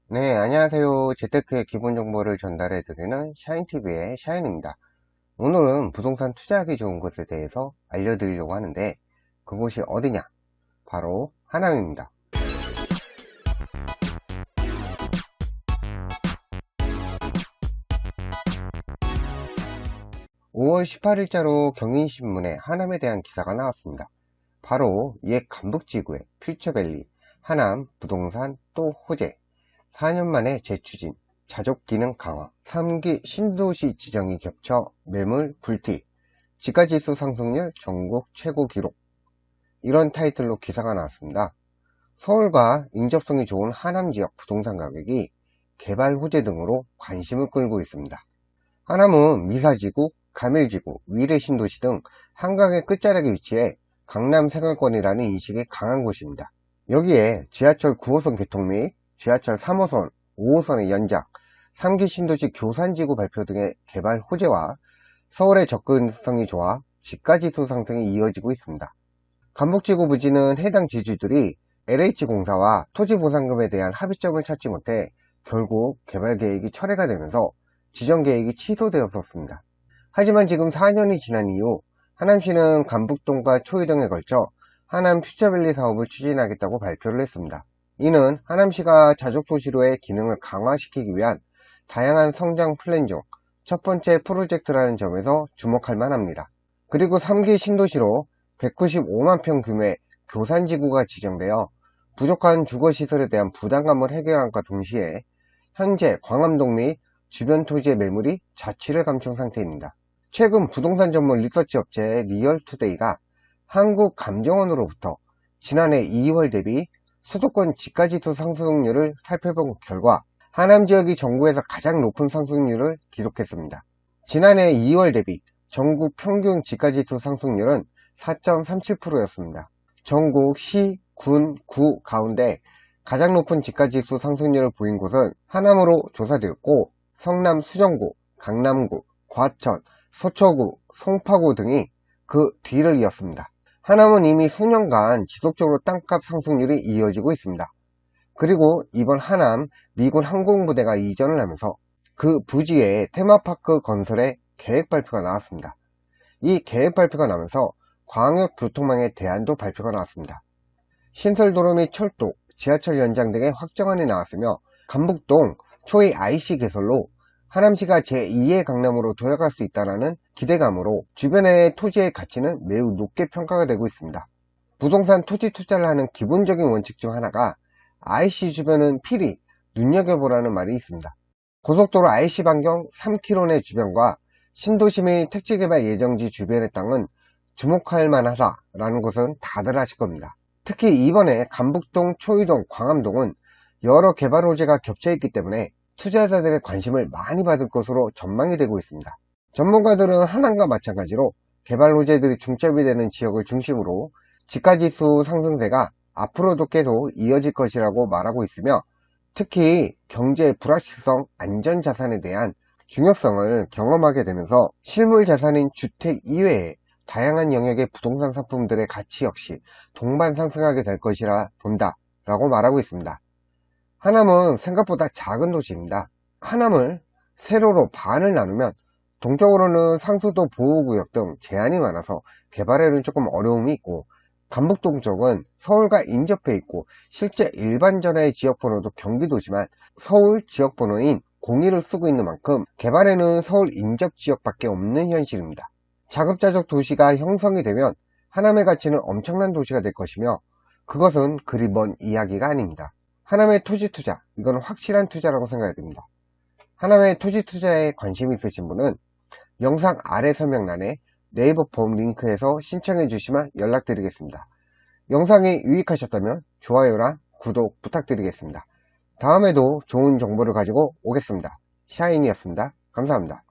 네, 안녕하세요. 재테크의 기본 정보를 전달해드리는 샤인TV의 샤인입니다. 오늘은 부동산 투자하기 좋은 곳에 대해서 알려드리려고 하는데, 그곳이 어디냐? 바로 하남입니다. 5월 18일자로 경인신문에 하남에 대한 기사가 나왔습니다. 바로 옛 간북지구의 퓨처밸리, 하남, 부동산 또 호재, 4년 만에 재추진, 자족기능 강화, 3기 신도시 지정이 겹쳐 매물 불투입, 지가지수 상승률 전국 최고 기록, 이런 타이틀로 기사가 나왔습니다. 서울과 인접성이 좋은 하남 지역 부동산 가격이 개발 호재 등으로 관심을 끌고 있습니다. 하남은 미사지구, 가밀지구, 위례신도시 등 한강의 끝자락에 위치해 강남 생활권이라는 인식이 강한 곳입니다. 여기에 지하철 9호선 개통 및 지하철 3호선, 5호선의 연장, 3기 신도시 교산지구 발표 등의 개발 호재와 서울의 접근성이 좋아 집가지수 상승이 이어지고 있습니다. 간북지구 부지는 해당 지주들이 LH공사와 토지보상금에 대한 합의점을 찾지 못해 결국 개발계획이 철회가 되면서 지정계획이 취소되었었습니다. 하지만 지금 4년이 지난 이후 하남시는 간북동과 초이 등에 걸쳐 하남 퓨처밸리 사업을 추진하겠다고 발표를 했습니다. 이는 하남시가 자족도시로의 기능을 강화시키기 위한 다양한 성장 플랜 중 첫 번째 프로젝트라는 점에서 주목할 만합니다. 그리고 3기 신도시로 195만 평 규모의 교산지구가 지정되어 부족한 주거시설에 대한 부담감을 해결함과 동시에 현재 광암동 및 주변 토지의 매물이 자취를 감춘 상태입니다. 최근 부동산 전문 리서치 업체 리얼투데이가 한국감정원으로부터 지난해 2월 대비 수도권 집가지수 상승률을 살펴본 결과 하남 지역이 전국에서 가장 높은 상승률을 기록했습니다. 지난해 2월 대비 전국 평균 집가지수 상승률은 4.37%였습니다. 전국 시, 군, 구 가운데 가장 높은 집가지수 상승률을 보인 곳은 하남으로 조사되었고, 성남 수정구, 강남구, 과천, 서초구, 송파구 등이 그 뒤를 이었습니다. 하남은 이미 수년간 지속적으로 땅값 상승률이 이어지고 있습니다. 그리고 이번 하남 미군 항공부대가 이전을 하면서 그 부지에 테마파크 건설의 계획 발표가 나왔습니다. 이 계획 발표가 나면서 광역교통망의 대안도 발표가 나왔습니다. 신설도로 및 철도, 지하철 연장 등의 확정안이 나왔으며 간북동 초이 IC 개설로 하남시가 제2의 강남으로 도약할 수 있다는 기대감으로 주변의 토지의 가치는 매우 높게 평가가 되고 있습니다. 부동산 토지 투자를 하는 기본적인 원칙 중 하나가 IC 주변은 필히 눈여겨보라는 말이 있습니다. 고속도로 IC 반경 3km 내 주변과 신도시 및 택지개발 예정지 주변의 땅은 주목할 만하다라는 것은 다들 아실 겁니다. 특히 이번에 간북동, 초이동, 광암동은 여러 개발 호재가 겹쳐있기 때문에 투자자들의 관심을 많이 받을 것으로 전망이 되고 있습니다. 전문가들은 하남과 마찬가지로 개발 호재들이 중첩이 되는 지역을 중심으로 집가지수 상승세가 앞으로도 계속 이어질 것이라고 말하고 있으며, 특히 경제 불확실성, 안전자산에 대한 중요성을 경험하게 되면서 실물 자산인 주택 이외에 다양한 영역의 부동산 상품들의 가치 역시 동반 상승하게 될 것이라 본다 라고 말하고 있습니다. 하남은 생각보다 작은 도시입니다. 하남을 세로로 반을 나누면 동쪽으로는 상수도 보호구역 등 제한이 많아서 개발에는 조금 어려움이 있고, 간북동 쪽은 서울과 인접해 있고 실제 일반 전화의 지역번호도 경기도지만 서울 지역번호인 01을 쓰고 있는 만큼 개발에는 서울 인접 지역밖에 없는 현실입니다. 자급자족 도시가 형성이 되면 하남의 가치는 엄청난 도시가 될 것이며, 그것은 그리 먼 이야기가 아닙니다. 하남의 토지 투자, 이건 확실한 투자라고 생각이 됩니다. 하남의 토지 투자에 관심이 있으신 분은 영상 아래 설명란에 네이버 폼 링크에서 신청해 주시면 연락드리겠습니다. 영상이 유익하셨다면 좋아요랑 구독 부탁드리겠습니다. 다음에도 좋은 정보를 가지고 오겠습니다. 샤인이었습니다. 감사합니다.